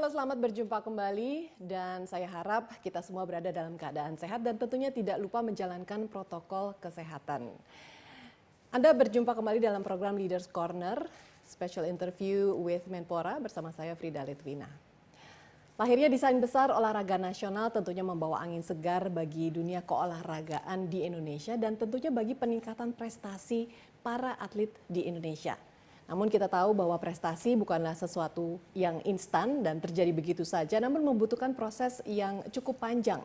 selamat berjumpa kembali dan saya harap kita semua berada dalam keadaan sehat dan tentunya tidak lupa menjalankan protokol kesehatan. Anda berjumpa kembali dalam program Leaders Corner, special interview with Menpora bersama saya Frida Litwina. Lahirnya desain besar olahraga nasional tentunya membawa angin segar bagi dunia keolahragaan di Indonesia dan tentunya bagi peningkatan prestasi para atlet di Indonesia. Namun kita tahu bahwa prestasi bukanlah sesuatu yang instan dan terjadi begitu saja, namun membutuhkan proses yang cukup panjang.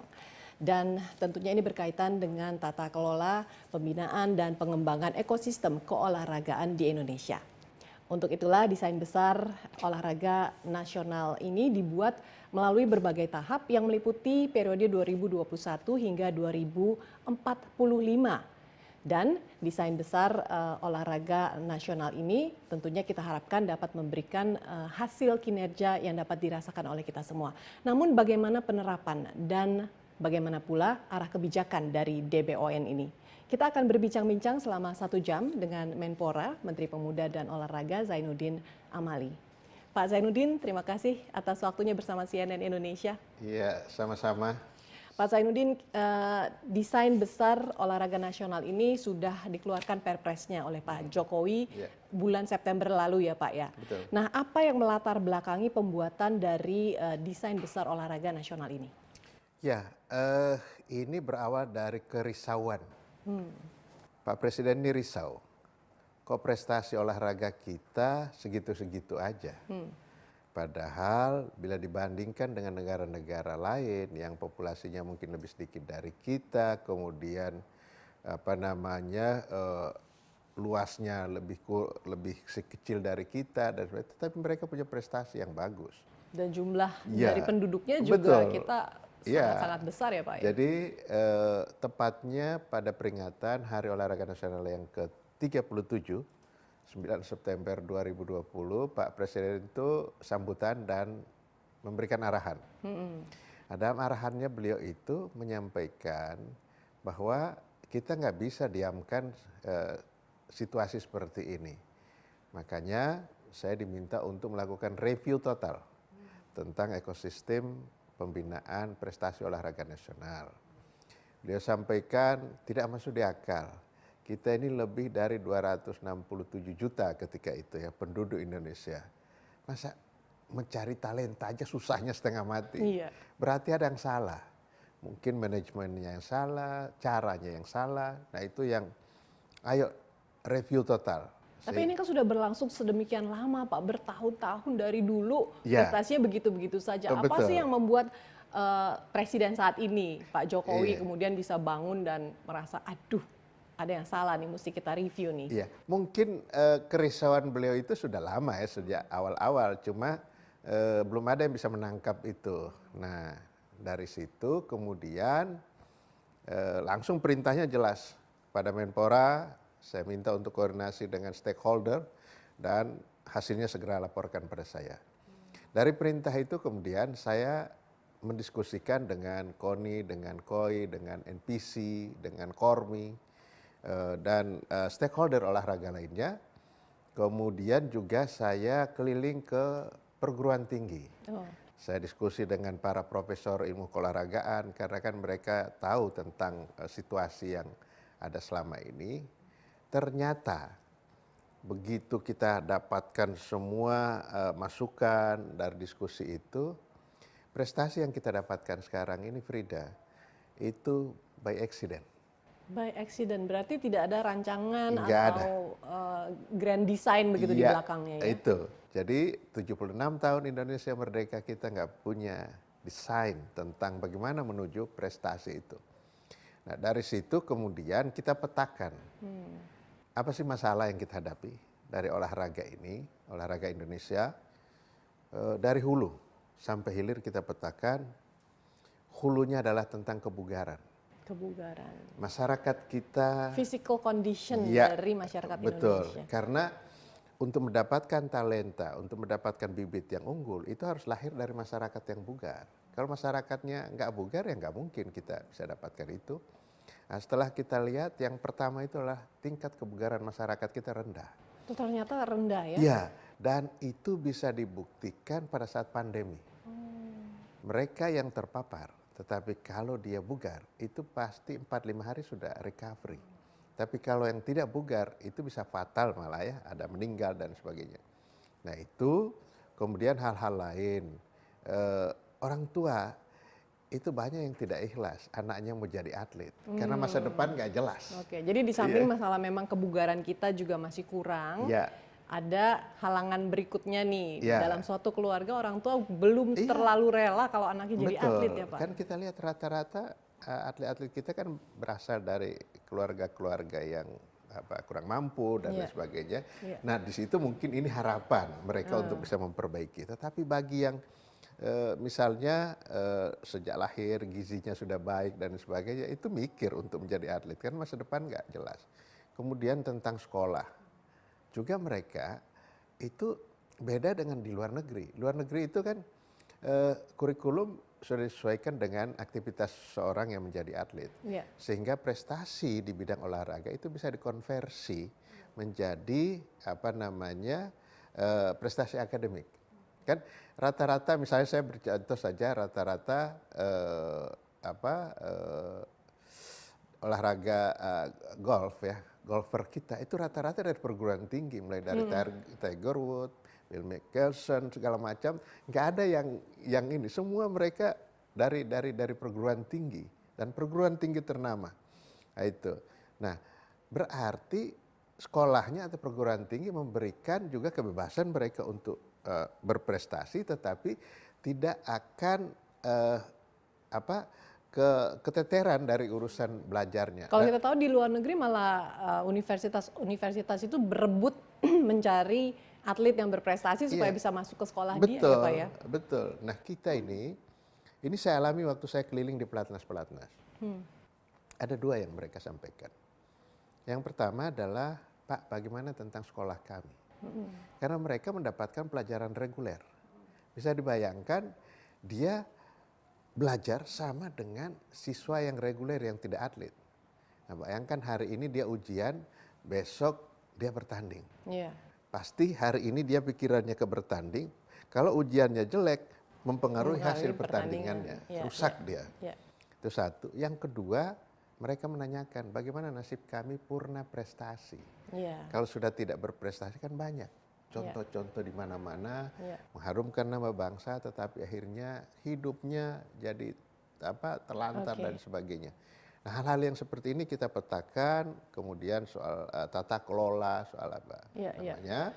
Dan tentunya ini berkaitan dengan tata kelola, pembinaan, dan pengembangan ekosistem keolahragaan di Indonesia. Untuk itulah desain besar olahraga nasional ini dibuat melalui berbagai tahap yang meliputi periode 2021 hingga 2045. Dan desain besar olahraga nasional ini tentunya kita harapkan dapat memberikan hasil kinerja yang dapat dirasakan oleh kita semua. Namun bagaimana penerapan dan bagaimana pula arah kebijakan dari DBON ini? Kita akan berbincang-bincang selama 1 jam dengan Menpora, Menteri Pemuda dan Olahraga Zainuddin Amali. Pak Zainuddin, terima kasih atas waktunya bersama CNN Indonesia. Iya, sama-sama. Pak Zainuddin, desain besar olahraga nasional ini sudah dikeluarkan perpresnya oleh Pak Jokowi bulan September lalu ya Pak ya. Betul. Nah, apa yang melatar belakangi pembuatan dari desain besar olahraga nasional ini? Ya, ini berawal dari kerisauan. Pak Presiden ini risau, kok prestasi olahraga kita segitu-segitu aja. Padahal bila dibandingkan dengan negara-negara lain yang populasinya mungkin lebih sedikit dari kita, kemudian luasnya lebih kecil dari kita dan sebagainya, tetapi mereka punya prestasi yang bagus. Dan jumlah dari penduduknya juga kita sangat-sangat besar ya Pak ya. Jadi tepatnya pada peringatan Hari Olahraga Nasional yang ke-37 9 September 2020, Pak Presiden itu sambutan dan memberikan arahan. Dalam arahannya beliau itu menyampaikan bahwa kita nggak bisa diamkan situasi seperti ini. Makanya saya diminta untuk melakukan review total tentang ekosistem pembinaan prestasi olahraga nasional. Beliau sampaikan tidak masuk di akal. Kita ini lebih dari 267 juta ketika itu ya penduduk Indonesia. Masa mencari talenta aja susahnya setengah mati. Iya. Berarti ada yang salah. Mungkin manajemennya yang salah, caranya yang salah. Nah itu yang ayo review total. Tapi ini kan sudah berlangsung sedemikian lama Pak, bertahun-tahun dari dulu prestasinya begitu-begitu saja. Apa sih yang membuat Presiden saat ini, Pak Jokowi kemudian bisa bangun dan merasa aduh, ada yang salah nih, mesti kita review nih. Iya, mungkin kerisauan beliau itu sudah lama ya sejak awal-awal, cuma belum ada yang bisa menangkap itu. Nah dari situ kemudian langsung perintahnya jelas pada Menpora, saya minta untuk koordinasi dengan stakeholder dan hasilnya segera laporkan pada saya. Dari perintah itu kemudian saya mendiskusikan dengan KONI, dengan KOI, dengan NPC, dengan KORMI, dan stakeholder olahraga lainnya. Kemudian juga saya keliling ke perguruan tinggi. Saya diskusi dengan para profesor ilmu keolahragaan karena kan mereka tahu tentang situasi yang ada selama ini. Ternyata begitu kita dapatkan semua masukan dari diskusi itu, prestasi yang kita dapatkan sekarang ini Frida, itu by accident. By accident, berarti tidak ada rancangan atau grand design begitu di belakangnya ya? Itu, jadi 76 tahun Indonesia merdeka kita nggak punya desain tentang bagaimana menuju prestasi itu. Nah dari situ kemudian kita petakan, apa sih masalah yang kita hadapi dari olahraga ini, olahraga Indonesia, dari hulu sampai hilir kita petakan, hulunya adalah tentang kebugaran. Masyarakat kita, physical condition dari masyarakat betul, Indonesia. Karena untuk mendapatkan talenta, untuk mendapatkan bibit yang unggul itu harus lahir dari masyarakat yang bugar. Kalau masyarakatnya nggak bugar ya nggak mungkin kita bisa dapatkan itu. Nah, setelah kita lihat yang pertama itu adalah tingkat kebugaran masyarakat kita rendah. Itu ternyata rendah ya? Iya, dan itu bisa dibuktikan pada saat pandemi. mereka yang terpapar, tetapi kalau dia bugar itu pasti 4-5 hari sudah recovery. Tapi kalau yang tidak bugar itu bisa fatal malah ya, ada meninggal dan sebagainya. Nah itu kemudian hal-hal lain, orang tua itu banyak yang tidak ikhlas anaknya mau jadi atlet karena masa depan nggak jelas. Oke, jadi di samping masalah memang kebugaran kita juga masih kurang, Ya, ada halangan berikutnya nih. Ya. Dalam suatu keluarga orang tua belum Iya. terlalu rela kalau anaknya jadi betul. atlet ya Pak? Kan kita lihat rata-rata atlet-atlet kita kan berasal dari keluarga-keluarga yang kurang mampu dan lain Iya. sebagainya. Iya. Nah di situ mungkin ini harapan mereka untuk bisa memperbaiki. Tetapi bagi yang misalnya sejak lahir gizinya sudah baik dan sebagainya, itu mikir untuk menjadi atlet kan masa depan nggak jelas. Kemudian tentang sekolah juga mereka itu beda dengan di luar negeri. Luar negeri itu kan kurikulum sudah disesuaikan dengan aktivitas seorang yang menjadi atlet. Iya. Sehingga prestasi di bidang olahraga itu bisa dikonversi menjadi prestasi akademik. Kan rata-rata misalnya saya bercontoh saja rata-rata olahraga golf ya, golfer kita itu rata-rata dari perguruan tinggi, mulai dari Tiger Woods, Phil Mickelson segala macam, nggak ada yang ini, semua mereka dari perguruan tinggi dan perguruan tinggi ternama. Nah itu. Nah, berarti sekolahnya atau perguruan tinggi memberikan juga kebebasan mereka untuk berprestasi, tetapi tidak akan keteteran dari urusan belajarnya. Kalau kita tahu di luar negeri malah universitas itu berebut mencari atlet yang berprestasi supaya bisa masuk ke sekolah dia ya Pak ya? Betul. Nah kita ini saya alami waktu saya keliling di pelatnas-pelatnas. Ada dua yang mereka sampaikan. Yang pertama adalah, Pak bagaimana tentang sekolah kami? Karena mereka mendapatkan pelajaran reguler. Bisa dibayangkan dia belajar sama dengan siswa yang reguler yang tidak atlet. Nah, bayangkan hari ini dia ujian, besok dia bertanding. Iya. Pasti hari ini dia pikirannya ke bertanding, kalau ujiannya jelek mempengaruhi hasil pertandingannya, rusak dia. Ya. Itu satu. Yang kedua, mereka menanyakan bagaimana nasib kami purna prestasi. Iya. Kalau sudah tidak berprestasi kan banyak contoh-contoh di mana-mana mengharumkan nama bangsa, tetapi akhirnya hidupnya jadi terlantar dan sebagainya. Nah hal-hal yang seperti ini kita petakan, kemudian soal tata kelola, soal namanya.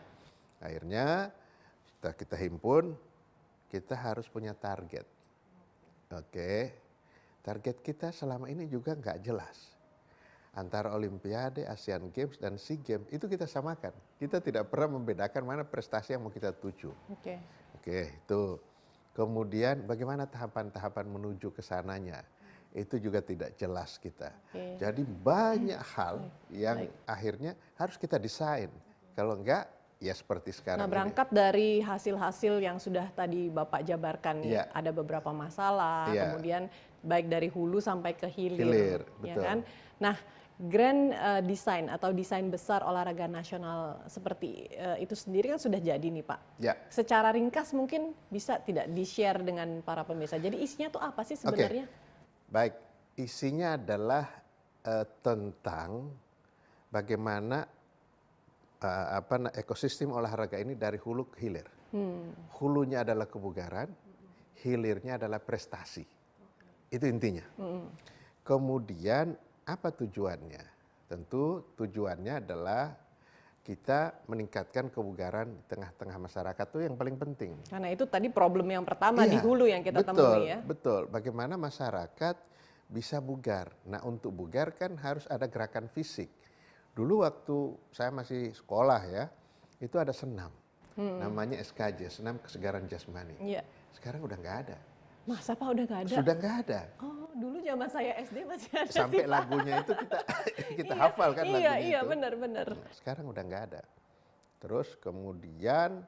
Akhirnya setelah kita himpun, kita harus punya target. Oke, target kita selama ini juga nggak jelas. Antara Olimpiade, Asian Games, dan SEA Games itu kita samakan. Kita tidak pernah membedakan mana prestasi yang mau kita tuju. Oke, itu. Kemudian bagaimana tahapan-tahapan menuju ke sananya, itu juga tidak jelas kita. Jadi banyak hal yang akhirnya harus kita desain. Kalau enggak, ya seperti sekarang. Nah berangkat dari hasil-hasil yang sudah tadi Bapak jabarkan, ada beberapa masalah, kemudian baik dari hulu sampai ke hilir, betul. Ya kan? Nah, grand design atau desain besar olahraga nasional seperti itu sendiri kan sudah jadi nih Pak. Ya. Secara ringkas mungkin bisa tidak di-share dengan para pemirsa. Jadi isinya tuh apa sih sebenarnya? Baik, isinya adalah tentang bagaimana ekosistem olahraga ini dari hulu ke hilir. Hulunya adalah kebugaran, hilirnya adalah prestasi. Itu intinya. Kemudian apa tujuannya? Tentu tujuannya adalah kita meningkatkan kebugaran di tengah-tengah masyarakat, itu yang paling penting. Karena itu tadi problem yang pertama di hulu yang kita temui ya. Betul, bagaimana masyarakat bisa bugar. Nah untuk bugar kan harus ada gerakan fisik. Dulu waktu saya masih sekolah ya, itu ada senam. Namanya SKJ, Senam Kesegaran Jasmani. Sekarang udah nggak ada. Masa Pak udah nggak ada? Sudah nggak ada. Oh, dulu zaman saya SD masih ada. Sampai lagunya itu kita hafal kan lagunya itu. Iya, benar. Nah, sekarang udah nggak ada. Terus kemudian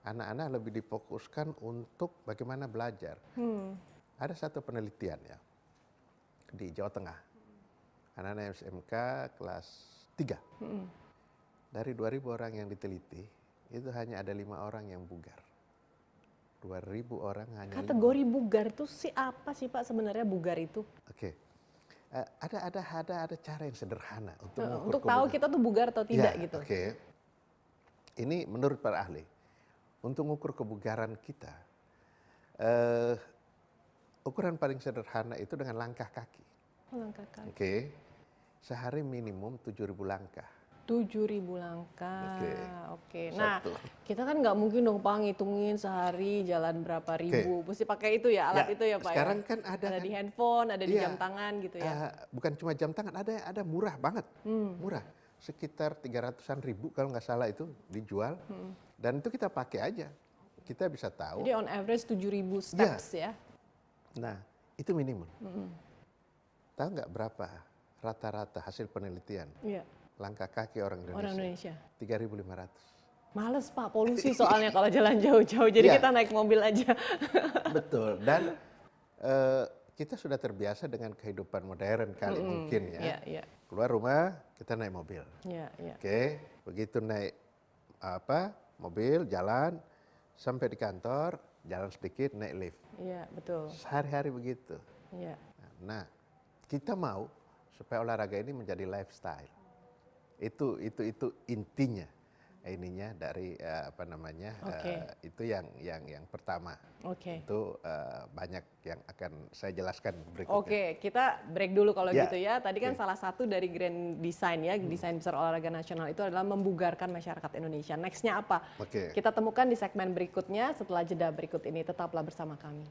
anak-anak lebih difokuskan untuk bagaimana belajar. Ada satu penelitian ya di Jawa Tengah. Anak-anak SMK kelas 3. Dari 2.000 orang yang diteliti, itu hanya ada 5 orang yang bugar. 2.000 orang hanya 5 Kategori bugar itu apa sih Pak sebenarnya bugar itu? Oke. Ada cara yang sederhana untuk mengukur Untuk tahu kebugaran. kita tuh bugar atau tidak Ya, gitu. oke. Ini menurut para ahli, untuk mengukur kebugaran kita, eh, ukuran paling sederhana itu dengan langkah kaki. Oh, langkah kaki. Oke. Sehari minimum 7.000 langkah. 7.000 langkah. Oke. Oke. Nah, Satu. kita kan nggak mungkin dong Pak ngitungin sehari jalan berapa ribu. Mesti pakai itu ya, alat itu ya Pak Sekarang ya. kan ada Ada kan, di handphone, ada di iya, jam tangan gitu ya. bukan cuma jam tangan, ada murah banget. Murah. Sekitar 300-an ribu kalau nggak salah itu dijual. Dan itu kita pakai aja. Kita bisa tahu. Jadi on average 7.000 steps ya. Nah, itu minimum. Tahu nggak berapa rata-rata hasil penelitian Iya. langkah kaki orang Orang Indonesia? Indonesia. 3.500. Males Pak, polusi soalnya kalau jalan jauh-jauh. Jadi Iya. kita naik mobil aja. Betul. Dan kita sudah terbiasa dengan kehidupan modern kali mungkin ya. Iya, iya. Keluar rumah kita naik mobil. Iya, iya. Oke, begitu naik mobil jalan sampai di kantor jalan sedikit naik lift. Iya, betul. Sehari-hari begitu. Iya. Nah, kita mau supaya olahraga ini menjadi lifestyle. Itu intinya ininya dari itu yang pertama. Oke. Itu banyak yang akan saya jelaskan berikutnya. Oke, kita break dulu kalau Ya, gitu ya. Tadi kan oke. salah satu dari Grand Design ya, desain besar olahraga nasional itu adalah membugarkan masyarakat Indonesia. Nextnya apa? Oke. Kita temukan di segmen berikutnya setelah jeda berikut ini. Tetaplah bersama kami.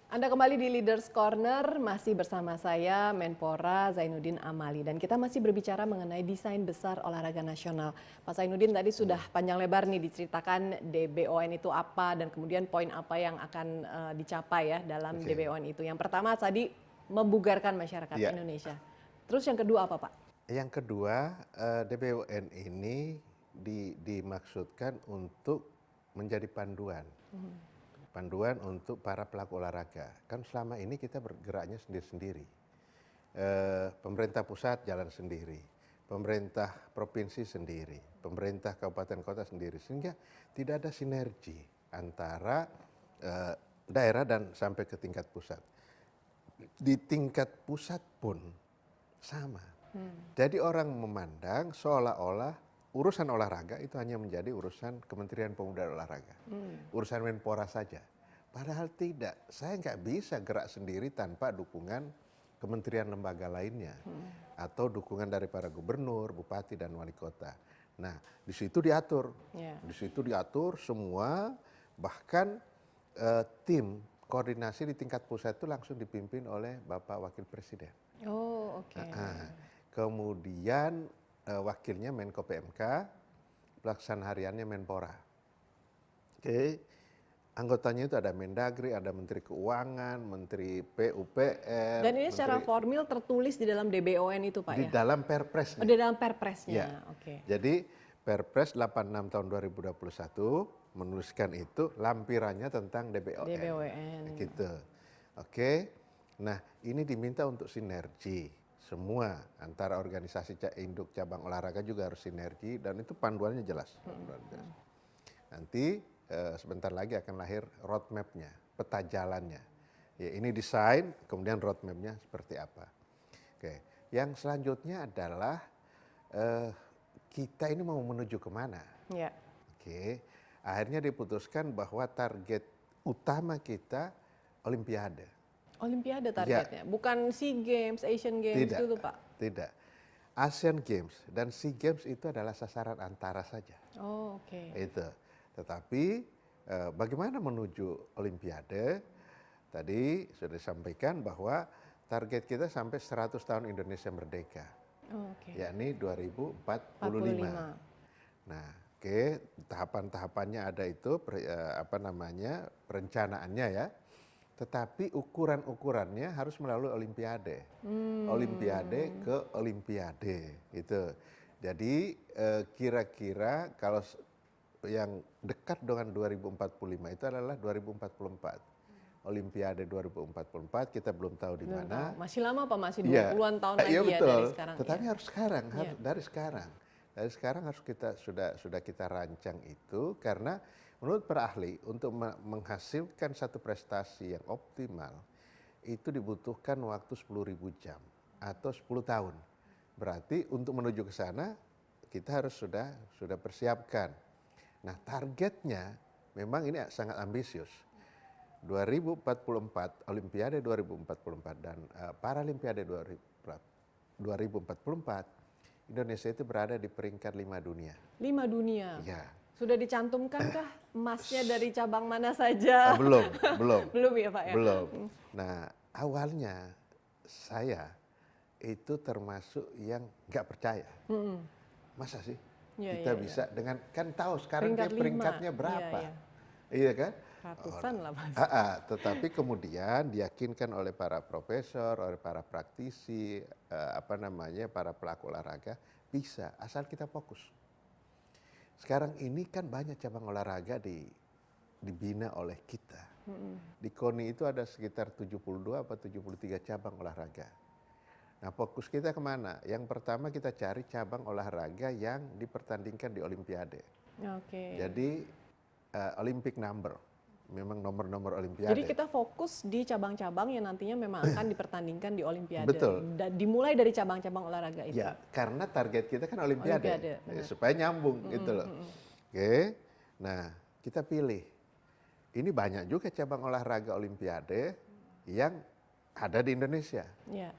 Anda kembali di Leaders Corner, masih bersama saya Menpora Zainuddin Amali. Dan kita masih berbicara mengenai desain besar olahraga nasional. Pak Zainuddin tadi sudah panjang lebar nih diceritakan DBON itu apa dan kemudian poin apa yang akan dicapai ya dalam Oke. DBON itu. Yang pertama tadi membugarkan masyarakat Ya. Indonesia. Terus yang kedua apa Pak? Yang kedua, DBON ini dimaksudkan untuk menjadi panduan. Panduan untuk para pelaku olahraga. Kan selama ini kita bergeraknya sendiri-sendiri. Pemerintah pusat jalan sendiri, pemerintah provinsi sendiri, pemerintah kabupaten kota sendiri. Sehingga tidak ada sinergi antara daerah dan sampai ke tingkat pusat. Di tingkat pusat pun sama. Jadi orang memandang seolah-olah urusan olahraga itu hanya menjadi urusan Kementerian Pemuda dan Olahraga. Urusan Menpora saja. Padahal tidak. Saya nggak bisa gerak sendiri tanpa dukungan kementerian lembaga lainnya. Atau dukungan dari para gubernur, bupati, dan wali kota. Nah, di situ diatur. Ya. Di situ diatur semua, bahkan tim koordinasi di tingkat pusat itu langsung dipimpin oleh Bapak Wakil Presiden. Oh, oke. Kemudian wakilnya Menko PMK, pelaksana hariannya Menpora. Oke, anggotanya itu ada Mendagri, ada Menteri Keuangan, Menteri PUPR. Dan ini secara formil tertulis di dalam DBON itu Pak di ya? dalam Perpresnya. Oh, di dalam perpresnya. Ya. Oke. Jadi Perpres 86 tahun 2021 menuliskan itu lampirannya tentang DBON. DBON. Gitu. Oke. Nah, ini diminta untuk sinergi. Semua antara organisasi induk cabang olahraga juga harus sinergi dan itu panduannya jelas. Nanti sebentar lagi akan lahir roadmap-nya, peta jalannya. Ya, ini desain, kemudian roadmap-nya seperti apa. Oke. Yang selanjutnya adalah kita ini mau menuju kemana. Ya. Oke. Akhirnya diputuskan bahwa target utama kita Olimpiade. Olimpiade targetnya, bukan SEA Games, Asian Games Tidak, dulu Pak? tidak. Asian Games dan SEA Games itu adalah sasaran antara saja. Oh, oke. Itu. Tetapi bagaimana menuju Olimpiade? Tadi sudah disampaikan bahwa target kita sampai 100 tahun Indonesia merdeka. Oh, oke. Yakni 2045. 45. Nah, oke, tahapan-tahapannya ada itu perencanaannya ya. Tetapi ukuran-ukurannya harus melalui Olimpiade. Olimpiade ke Olimpiade gitu. Jadi kira-kira kalau yang dekat dengan 2045 itu adalah 2044. Olimpiade 2044, kita belum tahu di Belum mana. tahu. Masih lama Pak, masih Iya, 20-an tahun lagi iya ya betul. dari sekarang. Tetapi ya. harus sekarang, Iya. dari sekarang. Dari sekarang harus kita sudah kita rancang itu, karena menurut para ahli untuk menghasilkan satu prestasi yang optimal itu dibutuhkan waktu 10.000 jam atau 10 tahun. Berarti untuk menuju ke sana kita harus sudah persiapkan. Nah, targetnya memang ini sangat ambisius. 2044, Olimpiade 2044 dan Paralimpiade 2044, Indonesia itu berada di peringkat 5 dunia. 5 dunia. Ya. Sudah dicantumkankah emasnya dari cabang mana saja? Belum. Belum ya Pak ya? Belum. Nah, awalnya saya itu termasuk yang nggak percaya. Masa sih kita bisa dengan, kan tahu sekarang dia peringkatnya berapa? Iya kan? Ratusan lah Mas. Tetapi kemudian diyakinkan oleh para profesor, oleh para praktisi, para pelaku olahraga, bisa asal kita fokus. Sekarang ini kan banyak cabang olahraga dibina oleh kita. Di KONI itu ada sekitar 72 atau 73 cabang olahraga. Nah, fokus kita kemana? Yang pertama kita cari cabang olahraga yang dipertandingkan di Olimpiade. Oke. Jadi Olympic number, memang nomor-nomor Olimpiade. Jadi kita fokus di cabang-cabang yang nantinya memang akan dipertandingkan di Olimpiade. Betul. Dimulai dari cabang-cabang olahraga itu. Ya, karena target kita kan Olimpiade, supaya nyambung gitu loh. Oke, nah kita pilih. Ini banyak juga cabang olahraga Olimpiade yang ada di Indonesia. Iya.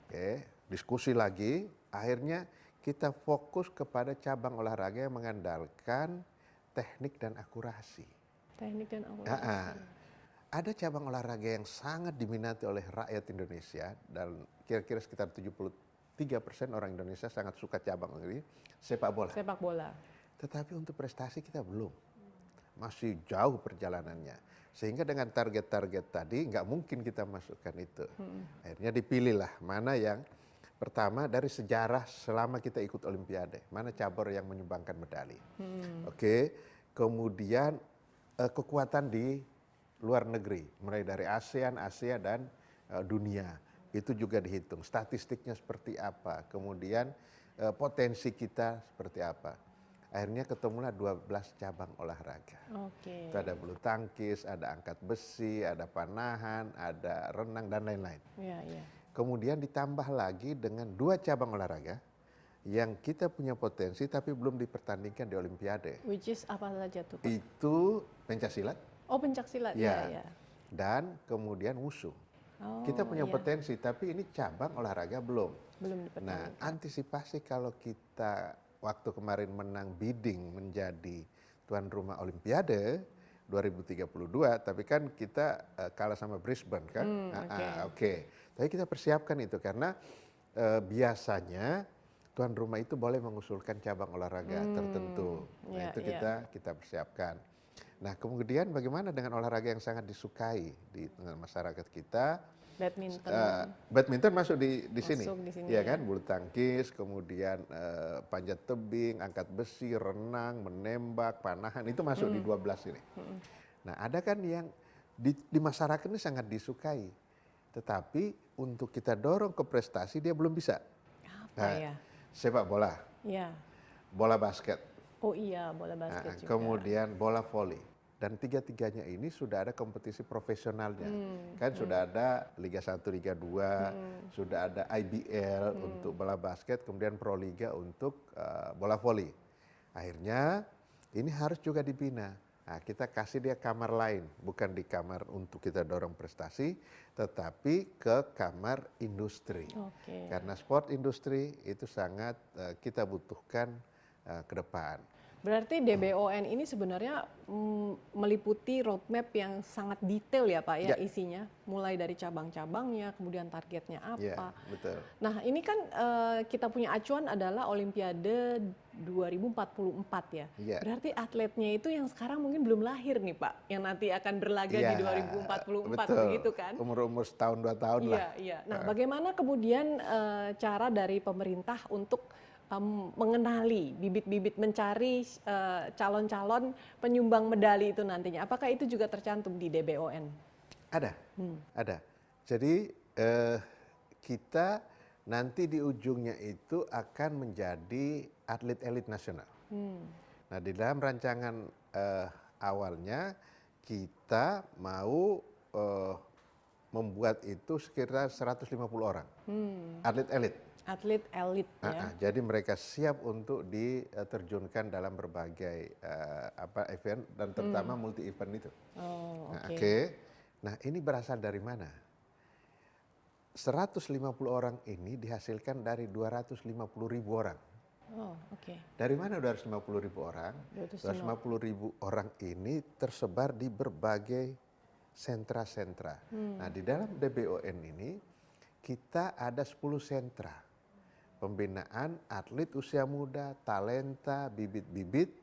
Oke, diskusi lagi, akhirnya kita fokus kepada cabang olahraga yang mengandalkan teknik dan akurasi. Teknik dan akurasi. Ada cabang olahraga yang sangat diminati oleh rakyat Indonesia, dan kira-kira sekitar 73% orang Indonesia sangat suka cabang ini, sepak bola. Sepak bola. Tetapi untuk prestasi kita belum. Masih jauh perjalanannya. Sehingga dengan target-target tadi nggak mungkin kita masukkan itu. Akhirnya dipilihlah mana yang pertama dari sejarah selama kita ikut Olimpiade. Mana cabur yang menyumbangkan medali. Oke, kemudian kekuatan di luar negeri. Mulai dari ASEAN, Asia, dan dunia. Itu juga dihitung. Statistiknya seperti apa. Kemudian potensi kita seperti apa. Akhirnya ketemulah 12 cabang olahraga. Oke. Itu ada bulu tangkis, ada angkat besi, ada panahan, ada renang, dan lain-lain. Iya. Kemudian ditambah lagi dengan 2 cabang olahraga yang kita punya potensi tapi belum dipertandingkan di Olimpiade. Which is apa saja tuh Pak? Itu pencaksilat. Oh, pencaksilat. Iya. Dan kemudian wushu. Oh, kita punya potensi tapi ini cabang olahraga belum. Belum dipertandingkan. Nah, antisipasi kalau kita waktu kemarin menang bidding menjadi tuan rumah Olimpiade 2032, tapi kan kita kalah sama Brisbane kan. Oke. Tapi kita persiapkan itu karena biasanya tuan rumah itu boleh mengusulkan cabang olahraga tertentu. Nah, itu kita persiapkan. Nah, kemudian bagaimana dengan olahraga yang sangat disukai di tengah masyarakat kita? Badminton. Badminton masuk di sini. Ya kan, bulu tangkis, kemudian panjat tebing, angkat besi, renang, menembak, panahan, itu masuk di 12 ini. Nah, ada kan yang di masyarakat ini sangat disukai. Tetapi untuk kita dorong ke prestasi dia belum bisa. Sepak bola. Iya. Bola basket. Oh iya, bola basket juga. Kemudian bola voli. Dan tiga-tiganya ini sudah ada kompetisi profesionalnya. Kan sudah ada Liga 1, Liga 2, sudah ada IBL untuk bola basket, kemudian Proliga untuk bola voli. Akhirnya ini harus juga dibina. Nah, kita kasih dia kamar lain, bukan di kamar untuk kita dorong prestasi, tetapi ke kamar industri. Karena sport industri itu sangat kita butuhkan ke depan. Berarti DBON ini sebenarnya meliputi roadmap yang sangat detail ya Pak ya isinya, mulai dari cabang-cabangnya, kemudian targetnya apa. Ya, betul. Nah ini kan kita punya acuan adalah Olimpiade 2044 ya. Berarti atletnya itu yang sekarang mungkin belum lahir nih Pak, yang nanti akan berlaga di 2044 begitu kan? Umur-umur setahun 2 tahun lah. Iya. Nah bagaimana kemudian cara dari pemerintah untuk mengenali bibit-bibit, mencari calon-calon penyumbang medali itu nantinya. Apakah itu juga tercantum di DBON? Ada. Jadi kita nanti di ujungnya itu akan menjadi atlet elit nasional. Nah, di dalam rancangan awalnya kita mau membuat itu sekitar 150 orang atlet elit. Atlet elit ya. Jadi mereka siap untuk diterjunkan dalam berbagai event dan terutama multi event itu. Oh, Nah, oke. Nah, ini berasal dari mana? 150 orang ini dihasilkan dari 250.000 orang. Oh, oke. Dari mana 250.000 orang? 250.000 orang ini tersebar di berbagai sentra-sentra. Nah, di dalam DBON ini kita ada 10 sentra pembinaan atlet usia muda, talenta, bibit-bibit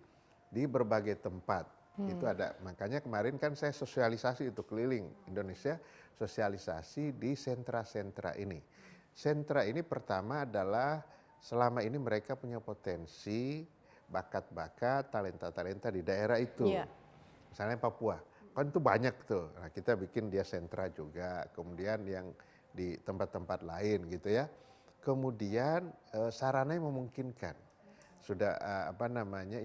di berbagai tempat. Itu ada, makanya kemarin kan saya sosialisasi itu keliling Indonesia, sosialisasi di sentra-sentra ini. Sentra ini pertama adalah selama ini mereka punya potensi, bakat-bakat, talenta-talenta di daerah itu. Iya. Misalnya Papua, kan itu banyak tuh. Nah, kita bikin dia sentra juga, kemudian yang di tempat-tempat lain gitu ya. Kemudian sarananya memungkinkan. Sudah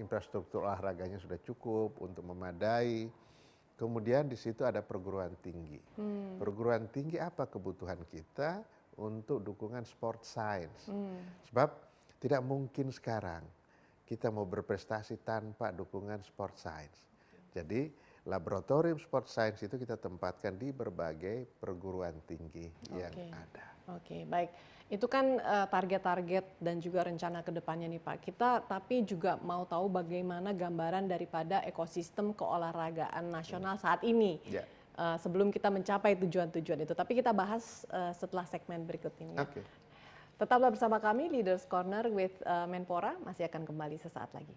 infrastruktur olahraganya sudah cukup untuk memadai. Kemudian di situ ada perguruan tinggi. Perguruan tinggi apa kebutuhan kita untuk dukungan sport science. Sebab tidak mungkin sekarang kita mau berprestasi tanpa dukungan sport science. Jadi laboratorium sport science itu kita tempatkan di berbagai perguruan tinggi yang ada. Oke, baik. Itu kan target-target dan juga rencana ke depannya nih Pak. Kita tapi juga mau tahu bagaimana gambaran daripada ekosistem keolahragaan nasional saat ini. Ya. Sebelum kita mencapai tujuan-tujuan itu. Tapi kita bahas setelah segmen berikut ini. Ya. Oke. Tetaplah bersama kami, Leaders Corner with Menpora. Masih akan kembali sesaat lagi.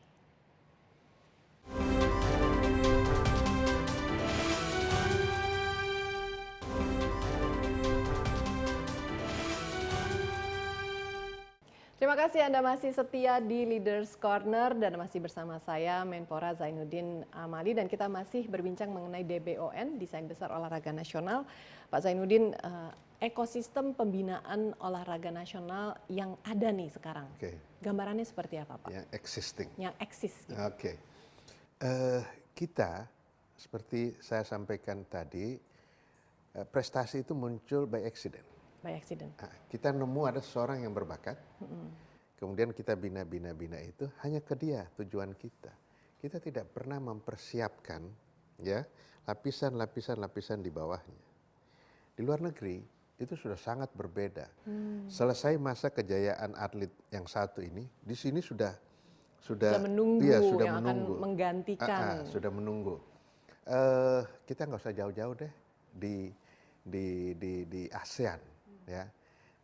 Terima kasih Anda masih setia di Leaders Corner dan masih bersama saya Menpora Zainuddin Amali dan kita masih berbincang mengenai DBON, Desain Besar Olahraga Nasional. Pak Zainuddin, ekosistem pembinaan olahraga nasional yang ada nih sekarang, gambarannya seperti apa Pak? Yang existing. Yang eksis. Gitu. Oke. Kita, seperti saya sampaikan tadi, prestasi itu muncul by accident. By accident. Kita nemu ada seseorang yang berbakat, kemudian kita bina itu hanya ke dia tujuan kita. Kita tidak pernah mempersiapkan ya lapisan di bawahnya. Di luar negeri itu sudah sangat berbeda. Selesai masa kejayaan atlet yang satu ini, di sini sudah menunggu sudah yang menunggu. akan menggantikan. Sudah menunggu. Kita nggak usah jauh-jauh deh di ASEAN. Ya,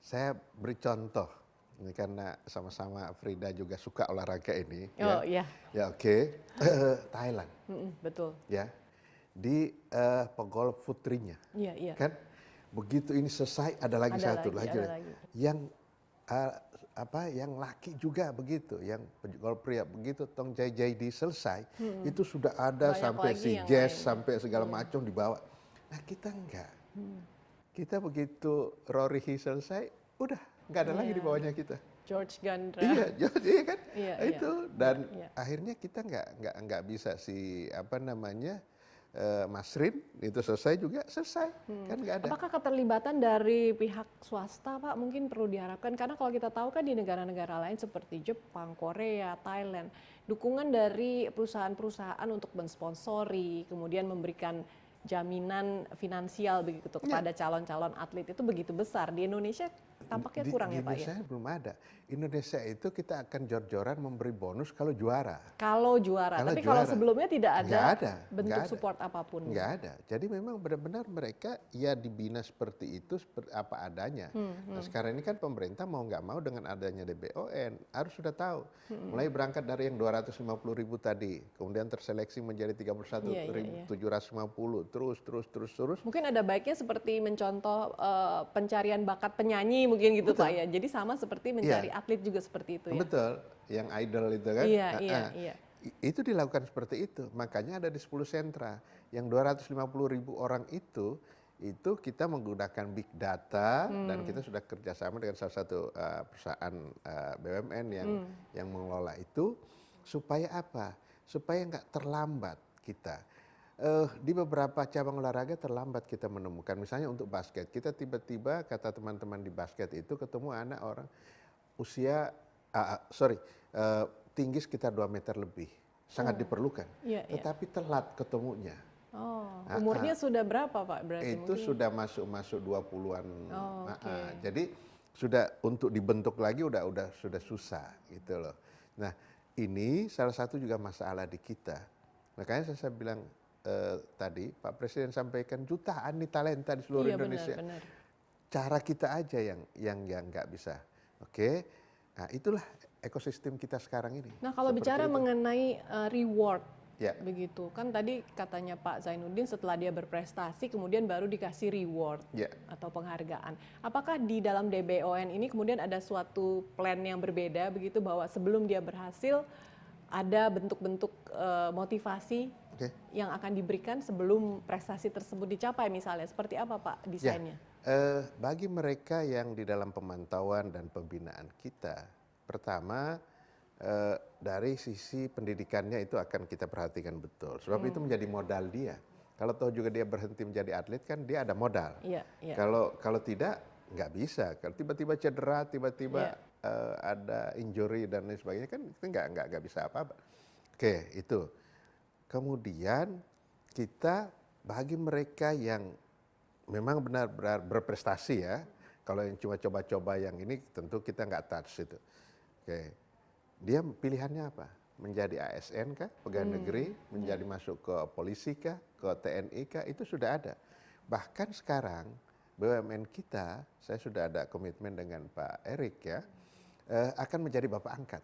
saya beri contoh ini karena sama-sama Frida juga suka olahraga ini. Oh iya. Ya oke. Thailand. Betul. Ya, di pegolf putrinya. Iya. Kan begitu ini selesai ada lagi satu lagi. Yang yang laki juga begitu, yang pegolf pria begitu Tong Jai Jaidi selesai itu sudah ada banyak sampai si Jazz sampai segala macam dibawa. Nah kita enggak. Kita begitu Rory selesai, udah nggak ada lagi di bawahnya kita. George Gandra. Iya kan? Iya, itu dan akhirnya kita nggak bisa Masrin itu selesai juga selesai kan nggak ada. Apakah keterlibatan dari pihak swasta Pak mungkin perlu diharapkan karena kalau kita tahu kan di negara-negara lain seperti Jepang, Korea, Thailand, dukungan dari perusahaan-perusahaan untuk mensponsori kemudian memberikan jaminan finansial begitu kepada calon-calon atlet itu begitu besar. Di Indonesia tampaknya kurang ya Pak ya? Di Indonesia belum ada. Indonesia itu kita akan jor-joran memberi bonus kalau juara. Kalau juara, tapi kalau sebelumnya tidak ada bentuk support apapun. Nggak ada. Jadi memang benar-benar mereka ya dibina seperti itu, seperti apa adanya. Nah sekarang ini kan pemerintah mau nggak mau dengan adanya DBON, harus sudah tahu. Mulai berangkat dari yang 250.000 tadi, kemudian terseleksi menjadi 31.750, terus. Mungkin ada baiknya seperti mencontoh pencarian bakat penyanyi mungkin gitu Pak ya. Jadi sama seperti mencari atlet juga seperti itu ya. Betul, yang idol itu kan. Iya. Itu dilakukan seperti itu. Makanya ada di 10 sentra. Yang 250.000 orang itu itu kita menggunakan big data dan kita sudah kerjasama dengan salah satu perusahaan BUMN yang mengelola itu supaya apa? Supaya nggak terlambat kita. Di beberapa cabang olahraga terlambat kita menemukan, misalnya untuk basket, kita tiba-tiba kata teman-teman di basket itu ketemu anak orang usia, tinggi sekitar 2 meter lebih, sangat diperlukan, tetapi telat ketemunya. Umurnya sudah berapa Pak berarti? Itu mungkin sudah masuk 20-an. Jadi sudah untuk dibentuk lagi sudah susah gitu loh. Nah, ini salah satu juga masalah di kita. Makanya saya bilang tadi Pak Presiden sampaikan jutaan nih talenta di seluruh Indonesia. Benar. Cara kita aja yang nggak bisa. Oke. Nah, itulah ekosistem kita sekarang ini. Nah, kalau bicara mengenai reward, begitu kan tadi katanya Pak Zainuddin setelah dia berprestasi kemudian baru dikasih reward atau penghargaan. Apakah di dalam DBON ini kemudian ada suatu plan yang berbeda begitu bahwa sebelum dia berhasil ada bentuk-bentuk motivasi yang akan diberikan sebelum prestasi tersebut dicapai, misalnya seperti apa Pak desainnya? Bagi mereka yang di dalam pemantauan dan pembinaan kita, pertama dari sisi pendidikannya itu akan kita perhatikan betul. Sebab itu menjadi modal dia. Kalau tahu juga dia berhenti menjadi atlet kan dia ada modal. Kalau tidak nggak bisa. Kalau tiba-tiba cedera, tiba-tiba ada injury dan lain sebagainya kan kita nggak bisa apa-apa. Oke, itu. Kemudian kita bagi mereka yang memang benar-benar berprestasi ya. Kalau yang cuma coba-coba yang ini tentu kita nggak touch itu. Oke. Dia pilihannya apa? Menjadi ASN kah, pegawai negeri, menjadi masuk ke polisi kah, ke TNI kah, itu sudah ada. Bahkan sekarang BUMN kita, saya sudah ada komitmen dengan Pak Erik ya, akan menjadi bapak angkat.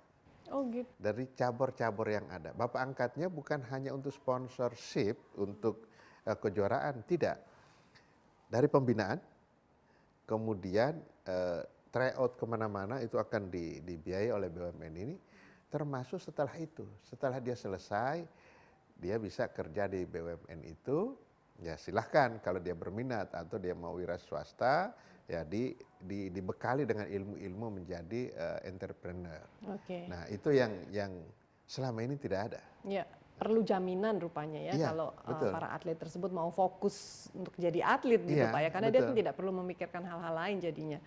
Oh gitu. Dari cabur-cabur yang ada. Bapak angkatnya bukan hanya untuk sponsorship, untuk kejuaraan, tidak. Dari pembinaan, kemudian tryout kemana-mana itu akan dibiayai oleh BUMN ini, termasuk setelah itu. Setelah dia selesai, dia bisa kerja di BUMN itu, ya silahkan kalau dia berminat atau dia mau wira swasta, ya dibekali dengan ilmu-ilmu menjadi entrepreneur. Nah itu yang selama ini tidak ada. Ya. Perlu jaminan rupanya ya kalau para atlet tersebut mau fokus untuk jadi atlet gitu Pak ya, karena dia tidak perlu memikirkan hal-hal lain jadinya.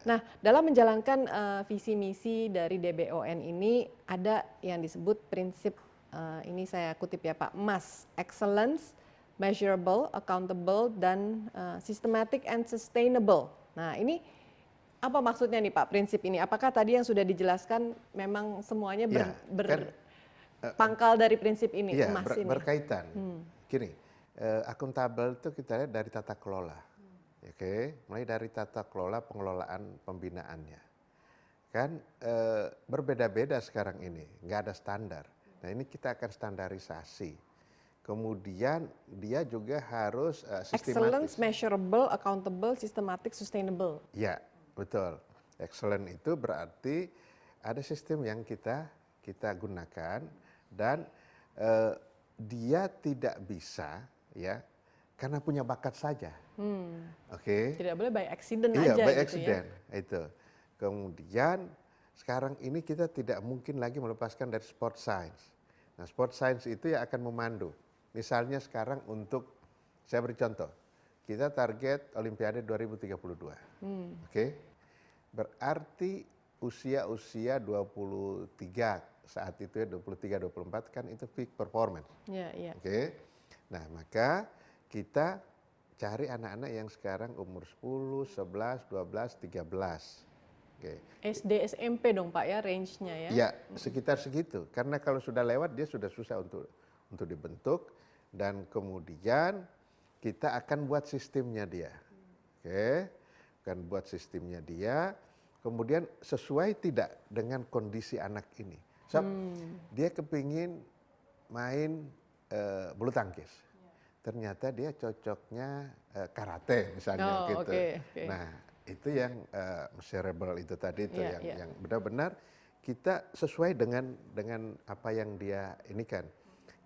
Nah, dalam menjalankan visi misi dari DBON ini ada yang disebut prinsip ini saya kutip ya Pak, MAS, excellence, measurable, accountable, dan systematic and sustainable. Nah, ini apa maksudnya nih Pak prinsip ini? Apakah tadi yang sudah dijelaskan memang semuanya pangkal dari prinsip ini, emas ini? Berkaitan. Gini, akuntabel itu kita lihat dari tata kelola. Mulai dari tata kelola pengelolaan pembinaannya. Kan berbeda-beda sekarang ini, nggak ada standar. Nah ini kita akan standarisasi. Kemudian dia juga harus sistematis. Excellence, measurable, accountable, systematic, sustainable. Ya, betul. Excellent itu berarti ada sistem yang kita gunakan dan dia tidak bisa ya karena punya bakat saja. Tidak boleh by accident aja. Iya, by gitu accident ya. itu. Kemudian sekarang ini kita tidak mungkin lagi melepaskan dari sport science. Nah, sport science itu yang akan memandu. Misalnya sekarang untuk saya beri contoh, kita target Olimpiade 2032. Berarti usia 23 saat itu ya 23-24 kan itu peak performance. Nah maka kita cari anak-anak yang sekarang umur 10, 11, 12, 13. SD, SMP dong Pak ya range-nya ya? Ya sekitar segitu. Karena kalau sudah lewat dia sudah susah untuk dibentuk dan kemudian kita akan buat sistemnya dia. Akan buat sistemnya dia. Kemudian sesuai tidak dengan kondisi anak ini. Dia kepingin main bulu tangkis. Ternyata dia cocoknya karate misalnya gitu. Nah itu yang measurable itu tadi itu yang benar-benar kita sesuai dengan apa yang dia ini kan.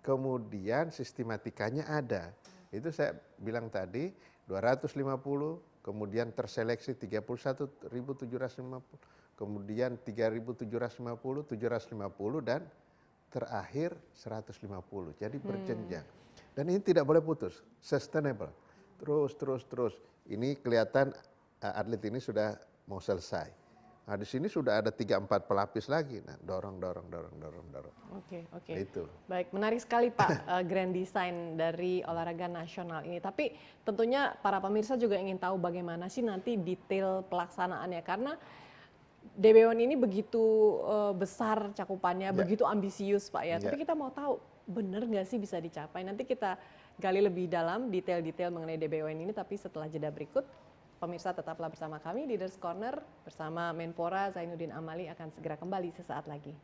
Kemudian sistematikanya ada. Itu saya bilang tadi 250, kemudian terseleksi 31.750, kemudian 3.750, 750 dan terakhir 150. Jadi berjenjang. Dan ini tidak boleh putus, sustainable. Terus. Ini kelihatan atlet ini sudah mau selesai. Nah, di sini sudah ada 3-4 pelapis lagi. Nah, dorong. Oke. Itu. Baik, menarik sekali Pak grand design dari olahraga nasional ini. Tapi tentunya para pemirsa juga ingin tahu bagaimana sih nanti detail pelaksanaannya. Karena DBON ini begitu besar cakupannya, begitu ambisius Pak ya. Tapi kita mau tahu benar nggak sih bisa dicapai. Nanti kita gali lebih dalam detail-detail mengenai DBON ini. Tapi setelah jeda berikut, pemirsa tetaplah bersama kami Leaders Corner bersama Menpora Zainuddin Amali akan segera kembali sesaat lagi.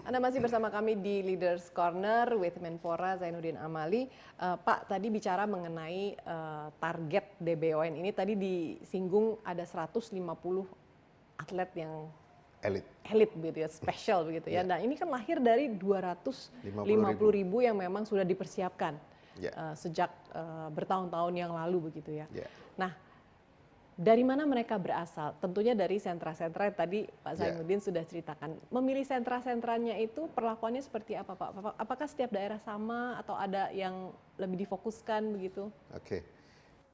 Anda masih bersama kami di Leaders Corner with Menpora Zainuddin Amali. Pak, tadi bicara mengenai target DBON ini, tadi disinggung ada 150 atlet yang elit begitu ya, spesial begitu ya. Nah ini kan lahir dari 250 ribu yang memang sudah dipersiapkan sejak bertahun-tahun yang lalu begitu ya. Nah dari mana mereka berasal? Tentunya dari sentra-sentra yang tadi Pak Zainuddin sudah ceritakan. Memilih sentra-sentranya itu perlakuannya seperti apa Pak? Apakah setiap daerah sama atau ada yang lebih difokuskan begitu? Oke.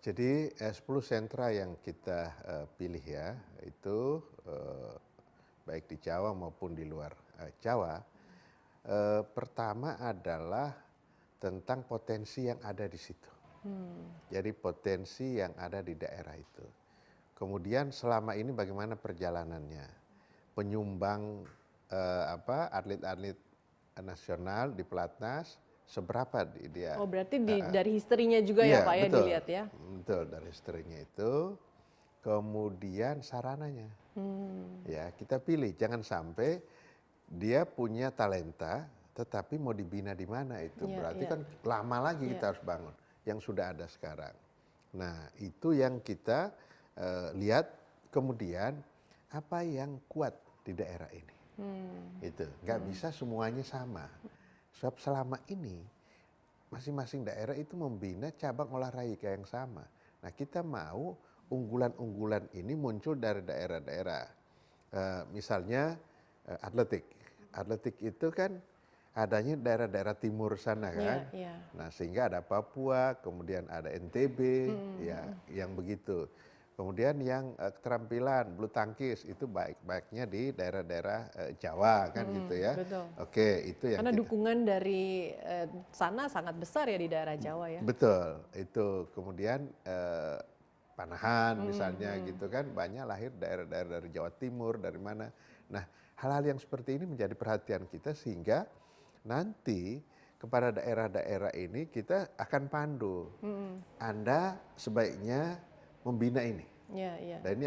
Jadi 10 sentra yang kita pilih ya, itu baik di Jawa maupun di luar Jawa. Pertama adalah tentang potensi yang ada di situ. Jadi potensi yang ada di daerah itu. Kemudian selama ini bagaimana perjalanannya, penyumbang atlet-atlet nasional di pelatnas seberapa dia? Oh berarti dari historinya juga ya Pak ya dilihat ya? Betul, dari historinya itu. Kemudian sarananya, ya kita pilih, jangan sampai dia punya talenta, tetapi mau dibina di mana itu, berarti kan lama lagi kita harus bangun, yang sudah ada sekarang. Nah itu yang kita lihat, kemudian apa yang kuat di daerah ini, itu nggak bisa semuanya sama, sebab selama ini masing-masing daerah itu membina cabang olahraga yang sama. Nah kita mau unggulan-unggulan ini muncul dari daerah-daerah. Misalnya atletik itu kan adanya daerah-daerah timur sana kan. Nah sehingga ada Papua, kemudian ada NTB, ya yang begitu. Kemudian yang keterampilan bulu tangkis itu baik-baiknya di daerah-daerah Jawa kan gitu ya. Betul. Oke, itu yang karena dukungan dari sana sangat besar ya di daerah Jawa ya. Betul, itu kemudian Panahan misalnya gitu kan, banyak lahir daerah-daerah dari Jawa Timur, dari mana. Nah hal-hal yang seperti ini menjadi perhatian kita sehingga nanti kepada daerah-daerah ini kita akan pandu. Anda sebaiknya membina ini. Dan ini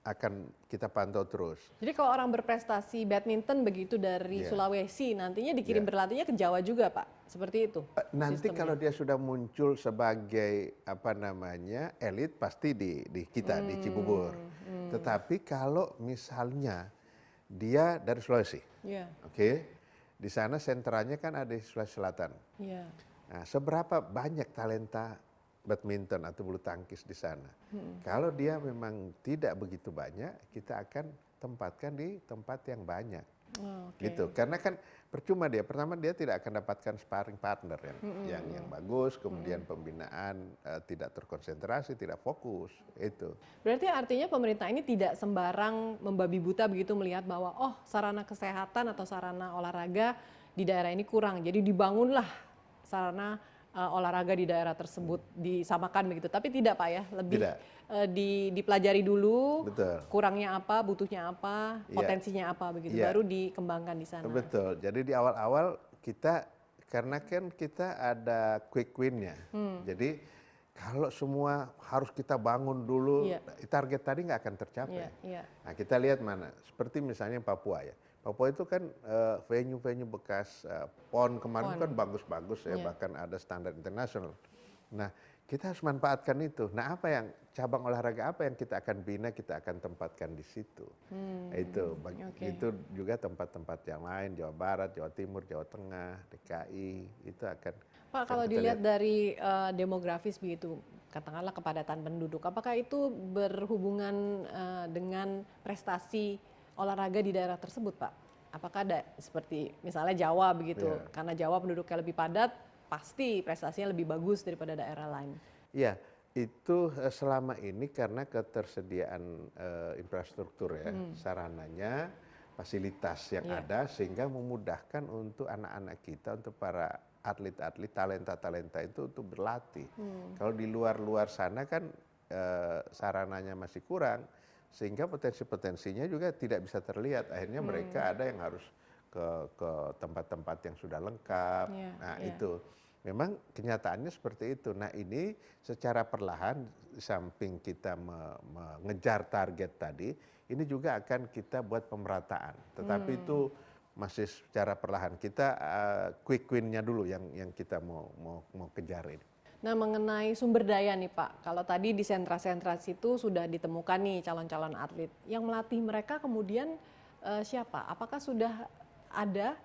akan kita pantau terus. Jadi kalau orang berprestasi badminton begitu dari Sulawesi, nantinya dikirim berlatihnya ke Jawa juga Pak? Seperti itu? Nanti kalau dia sudah muncul sebagai elit pasti di kita, di Cibubur. Tetapi kalau misalnya dia dari Sulawesi, oke, di sana sentranya kan ada di Sulawesi Selatan. Nah, seberapa banyak talenta badminton atau bulu tangkis di sana. Kalau dia memang tidak begitu banyak, kita akan tempatkan di tempat yang banyak. Gitu. Karena kan percuma dia, pertama dia tidak akan dapatkan sparring partner yang bagus, kemudian pembinaan tidak terkonsentrasi, tidak fokus, itu. Berarti artinya pemerintah ini tidak sembarang membabi buta begitu melihat bahwa sarana kesehatan atau sarana olahraga di daerah ini kurang. Jadi dibangunlah sarana olahraga di daerah tersebut disamakan begitu, tapi tidak Pak ya, lebih dipelajari dulu. Betul. Kurangnya apa, butuhnya apa, potensinya apa begitu, baru dikembangkan di sana. Betul, jadi di awal-awal kita, karena kan kita ada quick win-nya, jadi kalau semua harus kita bangun dulu, target tadi nggak akan tercapai. Nah kita lihat mana, seperti misalnya Papua ya. Papua itu kan venue-venue bekas PON kemarin kan bagus-bagus ya, bahkan ada standar internasional. Nah kita harus manfaatkan itu. Nah, apa yang cabang olahraga apa yang kita akan bina, kita akan tempatkan di situ. Itu juga tempat-tempat yang lain, Jawa Barat, Jawa Timur, Jawa Tengah, DKI, itu akan. Pak, kalau dilihat dari demografis begitu, katakanlah kepadatan penduduk, apakah itu berhubungan dengan prestasi olahraga di daerah tersebut, Pak? Apakah ada seperti misalnya Jawa begitu, karena Jawa penduduknya lebih padat, pasti prestasinya lebih bagus daripada daerah lain. Iya, itu selama ini karena ketersediaan infrastruktur ya, sarananya, fasilitas yang ada sehingga memudahkan untuk anak-anak kita, untuk para atlet-atlet, talenta-talenta itu untuk berlatih. Kalau di luar-luar sana kan sarananya masih kurang, sehingga potensi-potensinya juga tidak bisa terlihat. Akhirnya mereka ada yang harus ke tempat-tempat yang sudah lengkap. Itu memang kenyataannya seperti itu. Nah, ini secara perlahan, di samping kita mengejar target tadi, ini juga akan kita buat pemerataan. Tetapi itu masih secara perlahan. Kita quick win-nya dulu yang kita mau kejar ini. Nah, mengenai sumber daya nih Pak, kalau tadi di sentra-sentra situ sudah ditemukan nih calon-calon atlet, yang melatih mereka kemudian siapa? Apakah sudah ada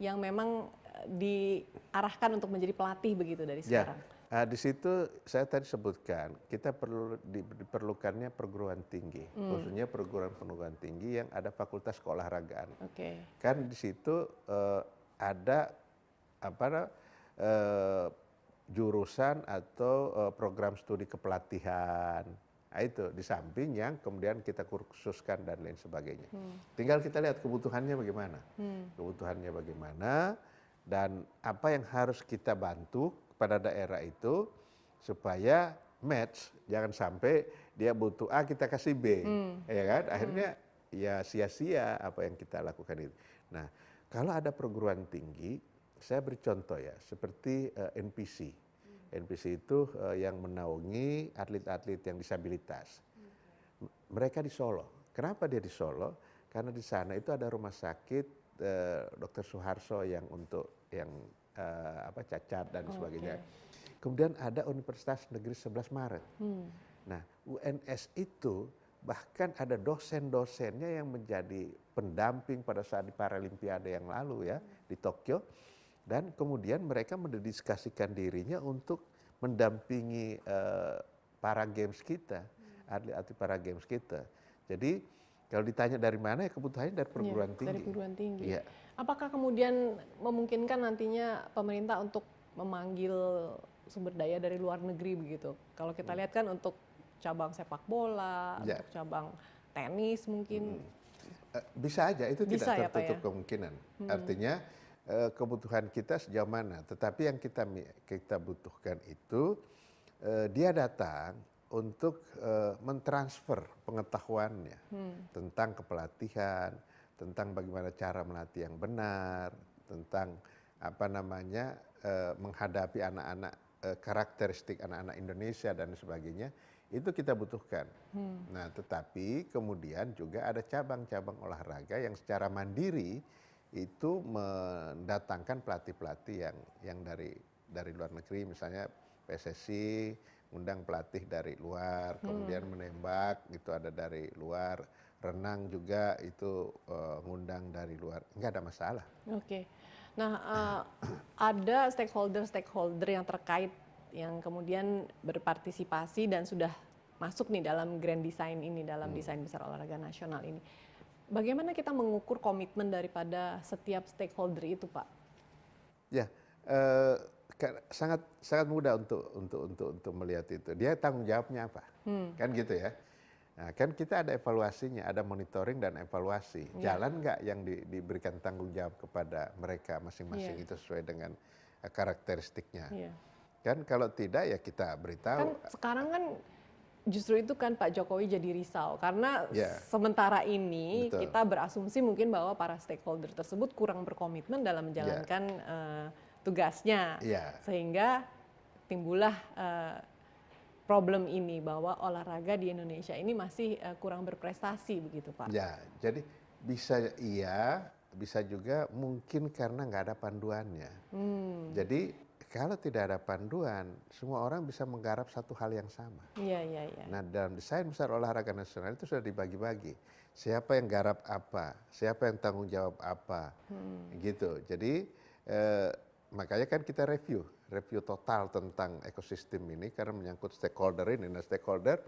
yang memang diarahkan untuk menjadi pelatih begitu dari sekarang? Di situ saya tadi sebutkan, kita perlu diperlukannya perguruan tinggi, khususnya perguruan tinggi yang ada fakultas keolahragaan. Kan di situ ada jurusan atau program studi kepelatihan. Nah, itu di samping yang kemudian kita kursuskan dan lain sebagainya. Tinggal kita lihat kebutuhannya bagaimana. Kebutuhannya bagaimana dan apa yang harus kita bantu pada daerah itu supaya match, jangan sampai dia butuh A kita kasih B. Ya kan? Akhirnya ya sia-sia apa yang kita lakukan itu. Nah, kalau ada perguruan tinggi, saya beri contoh ya, seperti NPC. NPC itu yang menaungi atlet-atlet yang disabilitas. Mereka di Solo. Kenapa dia di Solo? Karena di sana itu ada rumah sakit Dr. Suharso yang untuk yang cacat dan sebagainya. Kemudian ada Universitas Negeri 11 Maret. Nah, UNS itu bahkan ada dosen-dosennya yang menjadi pendamping pada saat di Paralimpiade yang lalu ya di Tokyo. Dan kemudian mereka mendedikasikan dirinya untuk mendampingi para games kita, atlet-atlet para games kita. Jadi kalau ditanya dari mana ya kebutuhannya dari perguruan tinggi. Dari perguruan tinggi. Apakah kemudian memungkinkan nantinya pemerintah untuk memanggil sumber daya dari luar negeri begitu? Kalau kita lihat kan untuk cabang sepak bola, untuk cabang tenis mungkin. Bisa aja, itu tidak tertutup kemungkinan. Artinya kebutuhan kita sejauh mana, tetapi yang kita butuhkan itu dia datang untuk mentransfer pengetahuannya tentang kepelatihan, tentang bagaimana cara melatih yang benar, tentang menghadapi anak-anak, karakteristik anak-anak Indonesia dan sebagainya, itu kita butuhkan. Nah, tetapi kemudian juga ada cabang-cabang olahraga yang secara mandiri itu mendatangkan pelatih-pelatih yang dari luar negeri, misalnya PSSI undang pelatih dari luar, kemudian menembak itu ada dari luar, renang juga itu ngundang dari luar, nggak ada masalah. Nah, ada stakeholder yang terkait yang kemudian berpartisipasi dan sudah masuk nih dalam grand design ini, dalam desain besar olahraga nasional ini. Bagaimana kita mengukur komitmen daripada setiap stakeholder itu, Pak? Ya, sangat mudah untuk melihat itu. Dia tanggung jawabnya apa, kan gitu ya. Nah, kan kita ada evaluasinya, ada monitoring dan evaluasi. Jalan nggak yang diberikan tanggung jawab kepada mereka masing-masing itu sesuai dengan karakteristiknya. Kan kalau tidak ya kita beritahu. Kan sekarang kan justru itu kan Pak Jokowi jadi risau karena sementara ini kita berasumsi mungkin bahwa para stakeholder tersebut kurang berkomitmen dalam menjalankan tugasnya, sehingga timbullah problem ini bahwa olahraga di Indonesia ini masih kurang berprestasi begitu Pak. Ya, jadi bisa juga mungkin karena nggak ada panduannya. Jadi kalau tidak ada panduan, semua orang bisa menggarap satu hal yang sama. Iya, iya, iya. Nah, dalam desain besar olahraga nasional itu sudah dibagi-bagi. Siapa yang garap apa, siapa yang tanggung jawab apa, gitu. Jadi makanya kan kita review total tentang ekosistem ini karena menyangkut stakeholder ini. Nah, stakeholder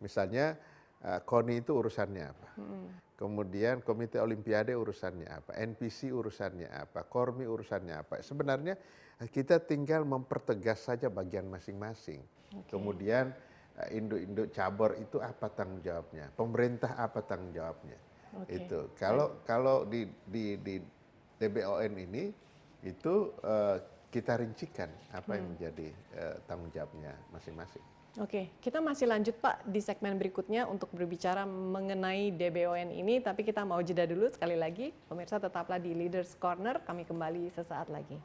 misalnya KONI itu urusannya apa, kemudian Komite Olimpiade urusannya apa, NPC urusannya apa, KORMI urusannya apa. Sebenarnya kita tinggal mempertegas saja bagian masing-masing. Kemudian induk-induk cabur itu apa tanggung jawabnya, pemerintah apa tanggung jawabnya. Itu kalau di DBON ini itu kita rincikan apa yang menjadi tanggung jawabnya masing-masing. Oke, kita masih lanjut Pak di segmen berikutnya untuk berbicara mengenai DBON ini, tapi kita mau jeda dulu sekali lagi. Pemirsa tetaplah di Leaders Corner, kami kembali sesaat lagi.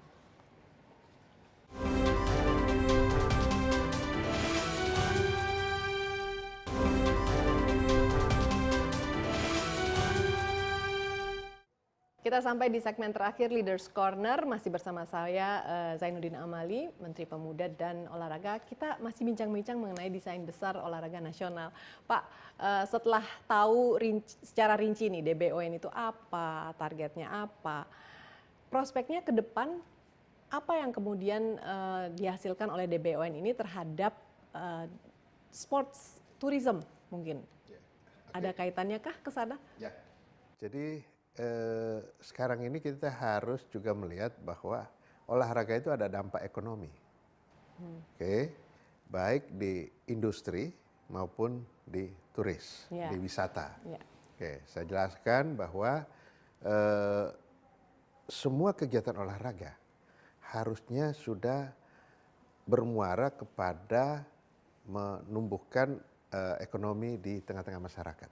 Kita sampai di segmen terakhir Leaders Corner, masih bersama saya Zainuddin Amali, Menteri Pemuda dan Olahraga. Kita masih bincang-bincang mengenai desain besar olahraga nasional. Pak, setelah tahu secara rinci nih DBON itu apa, targetnya apa, prospeknya ke depan apa yang kemudian dihasilkan oleh DBON ini terhadap sports tourism mungkin? Ada kaitannya kah ke sana? Ya, jadi sekarang ini kita harus juga melihat bahwa olahraga itu ada dampak ekonomi. Oke, baik di industri maupun di turis, di wisata. Oke, saya jelaskan bahwa semua kegiatan olahraga harusnya sudah bermuara kepada menumbuhkan ekonomi di tengah-tengah masyarakat.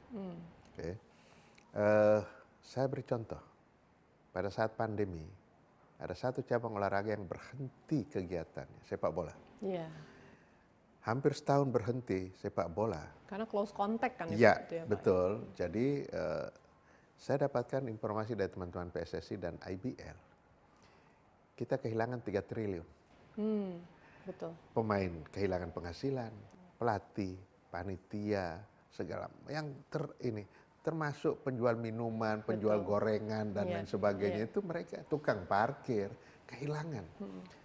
Oke. Saya beri contoh, pada saat pandemi, ada satu cabang olahraga yang berhenti kegiatannya, sepak bola. Iya. Hampir setahun berhenti sepak bola. Karena close contact kan ya, itu ya Pak? Betul. Jadi saya dapatkan informasi dari teman-teman PSSI dan IBL. Kita kehilangan 3 triliun. Betul. Pemain kehilangan penghasilan, pelatih, panitia, segala yang termasuk penjual minuman, penjual gorengan dan lain sebagainya itu mereka tukang parkir kehilangan.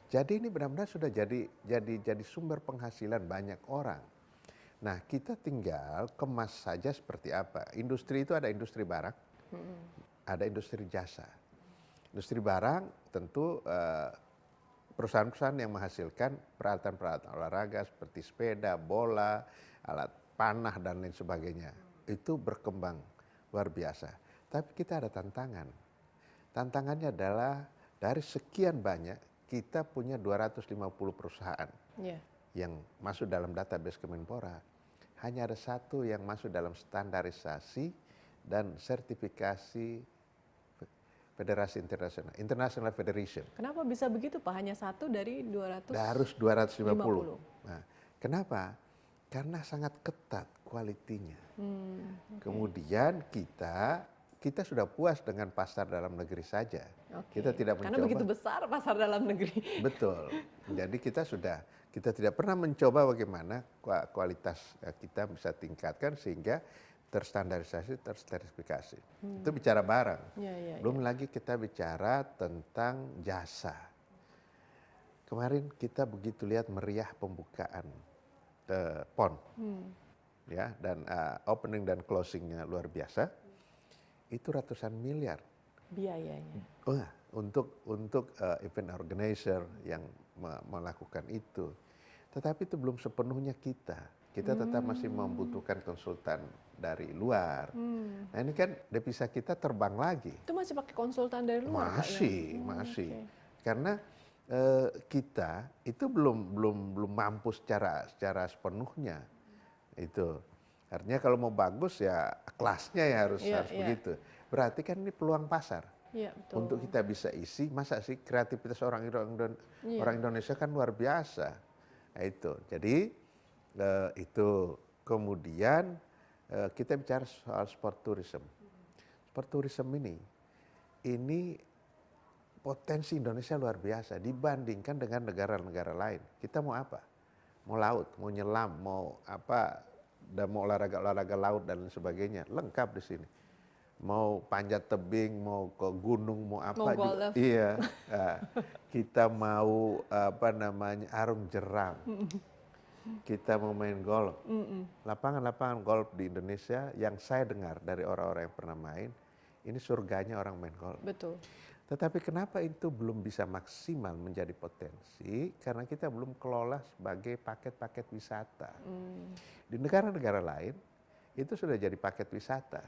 Jadi ini benar-benar sudah jadi sumber penghasilan banyak orang. Nah, kita tinggal kemas saja seperti apa. Industri itu ada industri barang, ada industri jasa. Industri barang tentu perusahaan-perusahaan yang menghasilkan peralatan-peralatan olahraga seperti sepeda, bola, alat panah dan lain sebagainya. Itu berkembang luar biasa. Tapi kita ada tantangan. Tantangannya adalah dari sekian banyak kita punya 250 perusahaan yang masuk dalam database Kemenpora. Hanya ada satu yang masuk dalam standarisasi dan sertifikasi Federasi Internasional, International Federation. Kenapa bisa begitu Pak? Hanya satu dari 200? Harus 250. Nah, kenapa? Karena sangat ketat kualitinya. Kemudian kita sudah puas dengan pasar dalam negeri saja. Kita tidak mencoba. Karena begitu besar pasar dalam negeri. Betul. Jadi kita tidak pernah mencoba bagaimana kualitas kita bisa tingkatkan sehingga terstandarisasi, tersertifikasi. Itu bicara barang. Belum lagi kita bicara tentang jasa. Kemarin kita begitu lihat meriah pembukaan PON, ya, dan opening dan closingnya luar biasa. Itu ratusan miliar biayanya. Untuk event organizer yang melakukan itu. Tetapi itu belum sepenuhnya kita tetap masih membutuhkan konsultan dari luar. Nah ini kan devisa kita terbang lagi. Itu masih pakai konsultan dari luar? Masih. Karena kita itu belum mampu secara sepenuhnya. Itu artinya kalau mau bagus ya kelasnya ya harus begitu. Berarti kan ini peluang pasar. Untuk kita bisa isi, masa sih kreativitas orang Indonesia kan luar biasa. Nah, itu. Jadi itu kemudian kita bicara soal sport tourism. Sport tourism ini potensi Indonesia luar biasa dibandingkan dengan negara-negara lain. Kita mau apa? Mau laut, mau nyelam, mau apa, dan mau olahraga laut dan lain sebagainya, lengkap di sini. Mau panjat tebing, mau ke gunung, mau apa Mau juga. golf. Iya. Nah, kita mau apa namanya arung jeram. Kita mau main golf. Lapangan-lapangan golf di Indonesia yang saya dengar dari orang-orang yang pernah main, ini surganya orang main golf. Betul. Tetapi kenapa itu belum bisa maksimal menjadi potensi? Karena kita belum kelola sebagai paket-paket wisata. Di negara-negara lain itu sudah jadi paket wisata.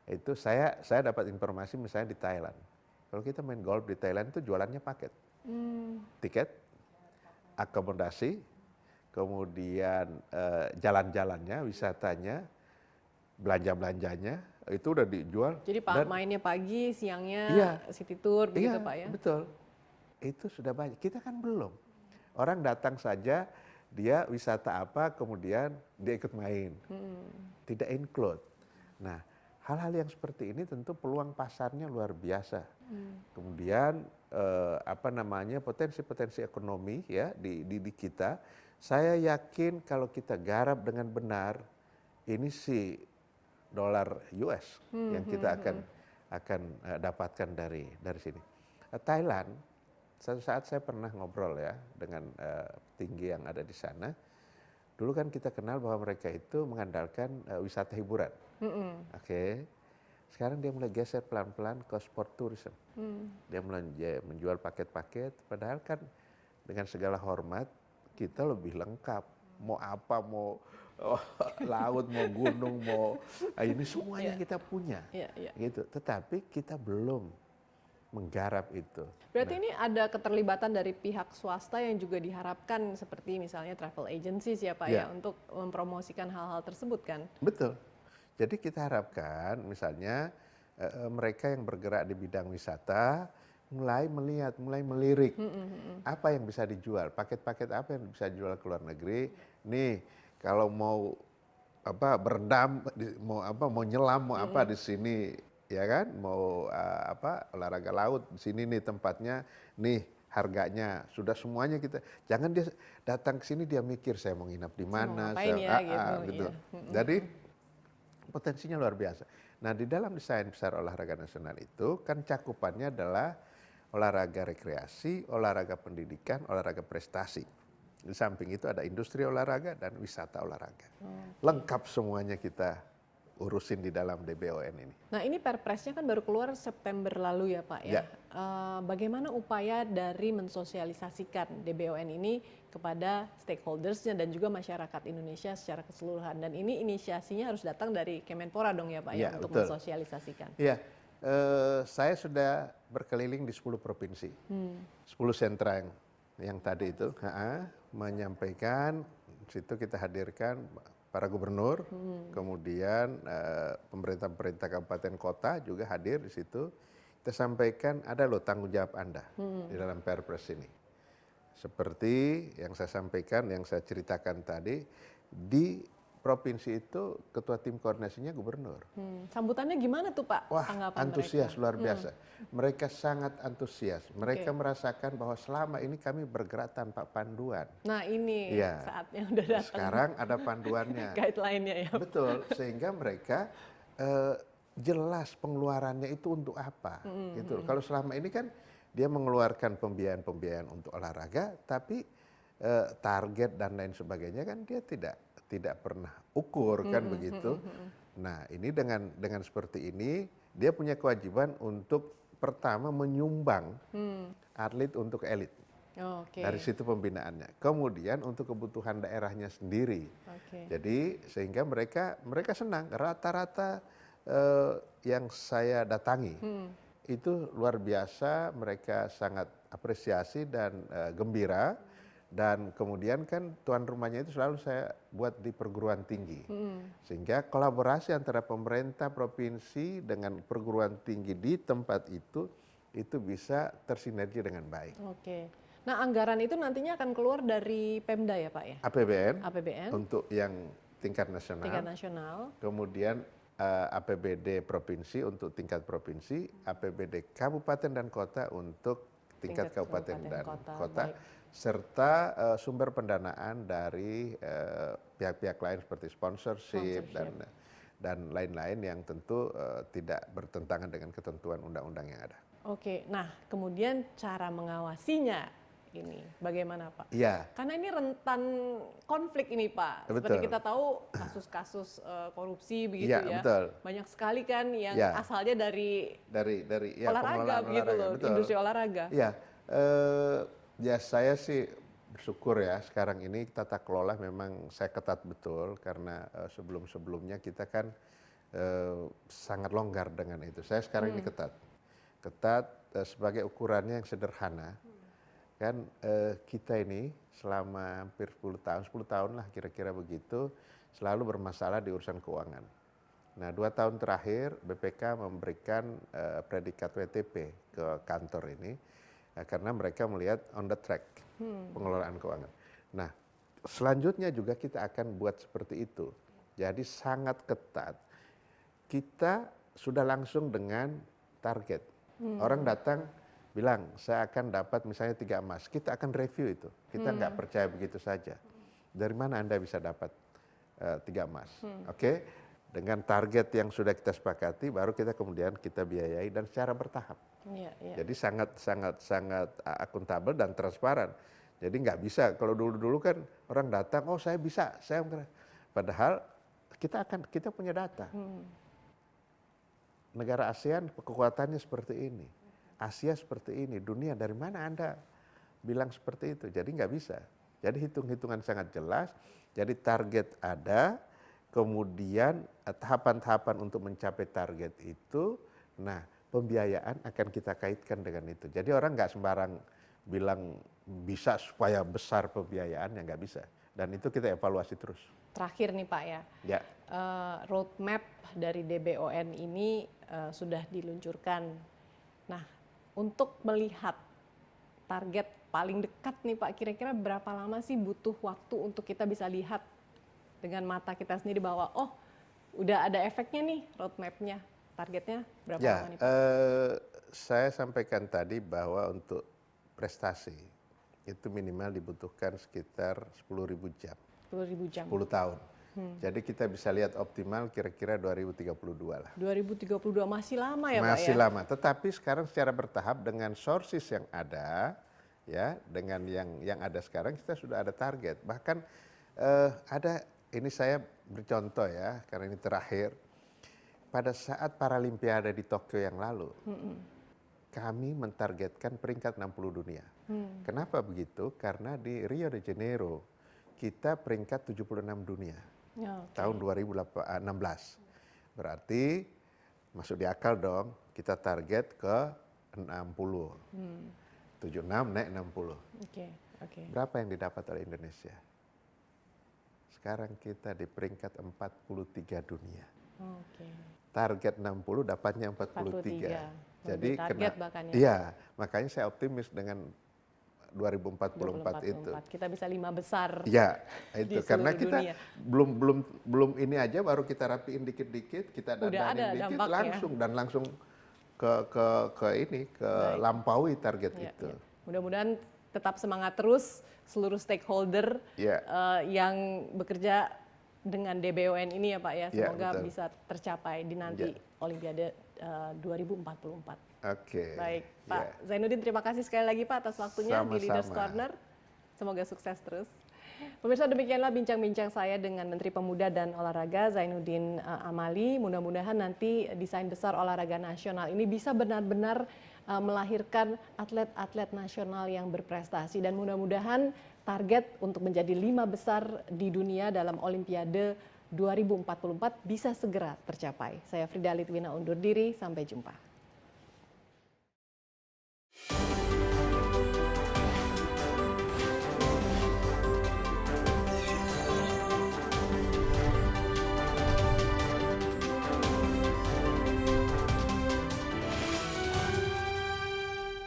Itu saya dapat informasi misalnya di Thailand. Kalau kita main golf di Thailand itu jualannya paket. Tiket, akomodasi, kemudian jalan-jalannya, wisatanya, belanja-belanjanya, itu udah dijual. Jadi Pak mainnya pagi, siangnya Iya. city tour begitu Iya, Pak ya? betul. Itu sudah banyak. Kita kan belum. Orang datang saja, dia wisata apa, kemudian dia ikut main. Tidak include. Nah, hal-hal yang seperti ini tentu peluang pasarnya luar biasa. Kemudian apa namanya potensi-potensi ekonomi ya di kita. Saya yakin kalau kita garap dengan benar, ini sih dolar US yang kita akan dapatkan dari sini. Thailand, satu saat saya pernah ngobrol ya dengan petinggi yang ada di sana. Dulu kan kita kenal bahwa mereka itu mengandalkan wisata hiburan. Oke. Sekarang dia mulai geser pelan-pelan ke sport tourism. Dia mulai menjual paket-paket, padahal kan dengan segala hormat kita lebih lengkap. Mau apa, mau laut, mau gunung, mau ini semuanya kita punya. Gitu. Tetapi kita belum menggarap itu. Berarti ini ada keterlibatan dari pihak swasta yang juga diharapkan seperti misalnya travel agencies ya Pak ya untuk mempromosikan hal-hal tersebut kan? Betul. Jadi kita harapkan misalnya mereka yang bergerak di bidang wisata mulai melihat, mulai melirik apa yang bisa dijual, paket-paket apa yang bisa dijual ke luar negeri. Nih, kalau mau apa berendam, mau nyelam, mau apa di sini, ya kan? Mau apa olahraga laut di sini nih tempatnya, nih harganya sudah semuanya kita. Jangan dia datang ke sini dia mikir saya mau nginap di mana, gitu. Jadi potensinya luar biasa. Nah, di dalam desain besar olahraga nasional itu kan cakupannya adalah olahraga rekreasi, olahraga pendidikan, olahraga prestasi. Di samping itu ada industri olahraga dan wisata olahraga. Lengkap semuanya kita urusin di dalam DBON ini. Nah, ini perpresnya kan baru keluar September lalu ya Pak ya. Bagaimana upaya dari mensosialisasikan DBON ini kepada stakeholdersnya dan juga masyarakat Indonesia secara keseluruhan. Dan ini inisiasinya harus datang dari Kemenpora dong ya Pak ya untuk mensosialisasikan. Iya, saya sudah berkeliling di 10 provinsi, 10 sentra yang tadi itu menyampaikan, situ kita hadirkan para gubernur, kemudian pemerintah-pemerintah kabupaten kota juga hadir di situ. Kita sampaikan ada loh tanggung jawab Anda di dalam Perpres ini. Seperti yang saya sampaikan, yang saya ceritakan tadi, di provinsi itu ketua tim koordinasinya gubernur. Sambutannya gimana tuh Pak? Wah, antusias mereka? Luar biasa. Mereka sangat antusias. Mereka merasakan bahwa selama ini kami bergerak tanpa panduan. Nah ini saatnya udah datang. Sekarang ada panduannya. Guideline-nya ya. Betul, sehingga mereka jelas pengeluarannya itu untuk apa. Gitu. Kalau selama ini kan dia mengeluarkan pembiayaan-pembiayaan untuk olahraga, tapi target dan lain sebagainya kan dia tidak pernah ukur kan begitu. Nah, ini dengan seperti ini dia punya kewajiban untuk pertama menyumbang atlet untuk elit. Dari situ pembinaannya. Kemudian untuk kebutuhan daerahnya sendiri. Jadi sehingga mereka senang. Rata-rata yang saya datangi itu luar biasa. Mereka sangat apresiasi dan gembira. Dan kemudian kan tuan rumahnya itu selalu saya buat di perguruan tinggi. Sehingga kolaborasi antara pemerintah provinsi dengan perguruan tinggi di tempat itu bisa tersinergi dengan baik. Nah, anggaran itu nantinya akan keluar dari Pemda ya Pak ya? APBN. APBN. Untuk yang tingkat nasional. Tingkat nasional. Kemudian APBD provinsi untuk tingkat provinsi, APBD kabupaten dan kota untuk tingkat kabupaten dan kota, serta sumber pendanaan dari pihak-pihak lain seperti sponsorship dan lain-lain yang tentu tidak bertentangan dengan ketentuan undang-undang yang ada. Oke, nah kemudian cara mengawasinya ini bagaimana Pak? Iya. Karena ini rentan konflik ini Pak. Betul. Seperti kita tahu kasus-kasus korupsi begitu ya. Betul. Banyak sekali kan yang asalnya dari olahraga begitu loh, betul. industri olahraga. Iya, ya saya sih bersyukur ya sekarang ini tata kelola memang saya ketat betul karena sebelum-sebelumnya kita kan sangat longgar dengan itu. Saya sekarang ini ketat sebagai ukurannya yang sederhana. Kan kita ini selama hampir 10 tahun lah kira-kira begitu selalu bermasalah di urusan keuangan. Nah 2 tahun terakhir BPK memberikan predikat WTP ke kantor ini karena mereka melihat on the track pengelolaan keuangan. Nah selanjutnya juga kita akan buat seperti itu. Jadi sangat ketat. Kita sudah langsung dengan target. Orang datang bilang saya akan dapat misalnya 3 emas, kita akan review itu. Kita nggak percaya begitu saja. Dari mana Anda bisa dapat 3 emas? Oke, dengan target yang sudah kita sepakati, baru kita kemudian kita biayai dan secara bertahap. Jadi sangat akuntabel dan transparan. Jadi nggak bisa kalau dulu kan orang datang, oh saya bisa, padahal kita punya data. Negara ASEAN kekuatannya seperti ini. Asia seperti ini, dunia dari mana Anda bilang seperti itu? Jadi nggak bisa. Jadi hitung-hitungan sangat jelas, jadi target ada, kemudian tahapan-tahapan untuk mencapai target itu, nah pembiayaan akan kita kaitkan dengan itu. Jadi orang nggak sembarang bilang bisa supaya besar pembiayaannya, nggak bisa. Dan itu kita evaluasi terus. Terakhir nih Pak ya, roadmap dari DBON ini sudah diluncurkan. Nah, untuk melihat target paling dekat nih Pak, kira-kira berapa lama sih butuh waktu untuk kita bisa lihat dengan mata kita sendiri bahwa oh udah ada efeknya nih roadmap-nya, targetnya berapa lama nih Pak? Saya sampaikan tadi bahwa untuk prestasi itu minimal dibutuhkan sekitar 10.000 jam. 10.000 jam. 10 tahun. Jadi kita bisa lihat optimal kira-kira 2032 lah. 2032 masih lama ya Pak ya? Masih lama, tetapi sekarang secara bertahap dengan sources yang ada, ya dengan yang ada sekarang kita sudah ada target. Bahkan ini saya bercontoh ya, karena ini terakhir. Pada saat Paralimpiade di Tokyo yang lalu, kami mentargetkan peringkat 60 dunia. Kenapa begitu? Karena di Rio de Janeiro kita peringkat 76 dunia. Tahun 2016. Berarti masuk di akal dong, kita target ke 60. 76 naik 60. Berapa yang didapat oleh Indonesia? Sekarang kita di peringkat 43 dunia. Target 60 dapatnya 43. Jadi target iya, makanya saya optimis dengan 2044 itu. Kita bisa 5 besar. Ya, itu karena kita belum ini aja baru kita rapiin dikit-dikit, kita dandanin dikit langsung ke lampaui target itu. Mudah-mudahan tetap semangat terus seluruh stakeholder yang bekerja dengan DBON ini ya Pak ya. Semoga bisa tercapai di nanti Olimpiade 2044. Baik, Pak Zainuddin, terima kasih sekali lagi Pak atas waktunya di Leaders Corner. Semoga sukses terus. Pemirsa, demikianlah bincang-bincang saya dengan Menteri Pemuda dan Olahraga Zainuddin Amali. Mudah-mudahan nanti desain besar olahraga nasional ini bisa benar-benar melahirkan atlet-atlet nasional yang berprestasi dan mudah-mudahan target untuk menjadi 5 besar di dunia dalam Olimpiade 2044 bisa segera tercapai. Saya Frida Litwina undur diri, sampai jumpa.